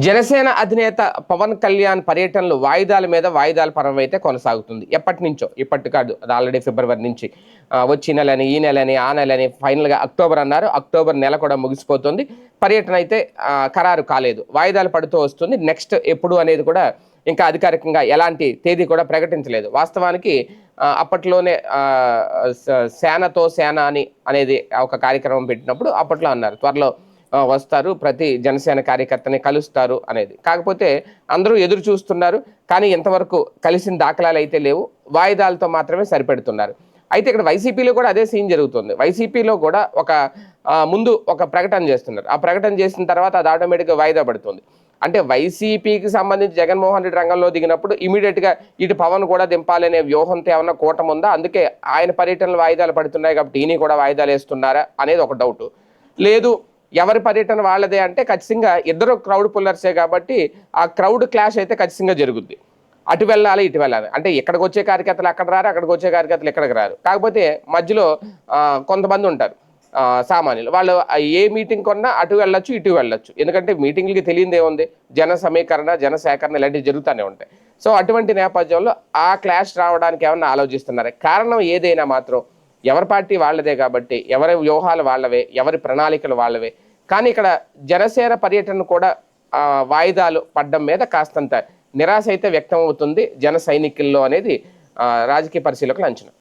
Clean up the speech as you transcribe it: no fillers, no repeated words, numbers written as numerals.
జనసేన అధినేత పవన్ కళ్యాణ్ పర్యటనలు వాయిదాల మీద వాయిదాల పర్వం అయితే కొనసాగుతుంది. ఎప్పటి నుంచో, ఇప్పటి కాదు, అది ఆల్రెడీ ఫిబ్రవరి నుంచి వచ్చి నెలని, ఈ నెలని, ఆ నెలని, ఫైనల్గా అక్టోబర్ అన్నారు. అక్టోబర్ నెల కూడా ముగిసిపోతుంది. పర్యటన అయితే ఖరారు కాలేదు, వాయిదాలు పడుతూ వస్తుంది. నెక్స్ట్ ఎప్పుడు అనేది కూడా ఇంకా అధికారికంగా ఎలాంటి తేదీ కూడా ప్రకటించలేదు. వాస్తవానికి అప్పట్లోనే సేనతో సేన అనేది ఒక కార్యక్రమం పెట్టినప్పుడు అప్పట్లో అన్నారు త్వరలో వస్తారు, ప్రతి జనసేన కార్యకర్తని కలుస్తారు అనేది. కాకపోతే అందరూ ఎదురు చూస్తున్నారు, కానీ ఇంతవరకు కలిసిన దాఖలాలు అయితే లేవు. వాయిదాలతో మాత్రమే సరిపెడుతున్నారు. అయితే ఇక్కడ వైసీపీలో కూడా అదే సీన్ జరుగుతుంది. వైసీపీలో కూడా ముందు ఒక ప్రకటన చేస్తున్నారు. ఆ ప్రకటన చేసిన తర్వాత అది ఆటోమేటిక్గా వాయిదా పడుతుంది. అంటే వైసీపీకి సంబంధించి జగన్మోహన్ రెడ్డి రంగంలో దిగినప్పుడు ఇమీడియట్గా ఇటు పవన్ కూడా దింపాలనే వ్యూహంతో ఏమన్నా కూటమి ఉందా? అందుకే ఆయన పర్యటనలు వాయిదాలు పడుతున్నాయి కాబట్టి ఈయన కూడా వాయిదాలు వేస్తున్నారా అనేది ఒక డౌట్. లేదు, ఎవరి పర్యటన వాళ్ళదే అంటే ఖచ్చితంగా ఇద్దరు క్రౌడ్ పుల్లర్సే కాబట్టి ఆ క్రౌడ్ క్లాష్ అయితే ఖచ్చితంగా జరుగుద్ది. అటు వెళ్ళాలి, ఇటు వెళ్ళాలి. అంటే ఇక్కడికి వచ్చే కార్యకర్తలు అక్కడ రారు, అక్కడికి వచ్చే కార్యకర్తలు ఇక్కడికి రారు. కాకపోతే మధ్యలో కొంతమంది ఉంటారు సామాన్యులు. వాళ్ళు ఏ మీటింగ్ కొన్నా అటు వెళ్ళొచ్చు, ఇటు వెళ్ళొచ్చు. ఎందుకంటే మీటింగ్లకి తెలియదు ఏముంది, జన సమీకరణ, జన సేకరణ ఇలాంటివి జరుగుతూనే ఉంటాయి. సో అటువంటి నేపథ్యంలో ఆ క్లాష్ రావడానికి ఏమన్నా ఆలోచిస్తున్నారు. కారణం ఏదైనా మాత్రం ఎవరి పార్టీ వాళ్ళదే కాబట్టి ఎవరి వ్యూహాలు వాళ్ళవే, ఎవరి ప్రణాళికలు వాళ్ళవే. కానీ ఇక్కడ జనసేన పర్యటన కూడా వాయిదాలు పడ్డం మీద కాస్తంత నిరాశ అయితే వ్యక్తం అవుతుంది జన సైనికుల్లో అనేది రాజకీయ పరిశీలకుల అంచనా.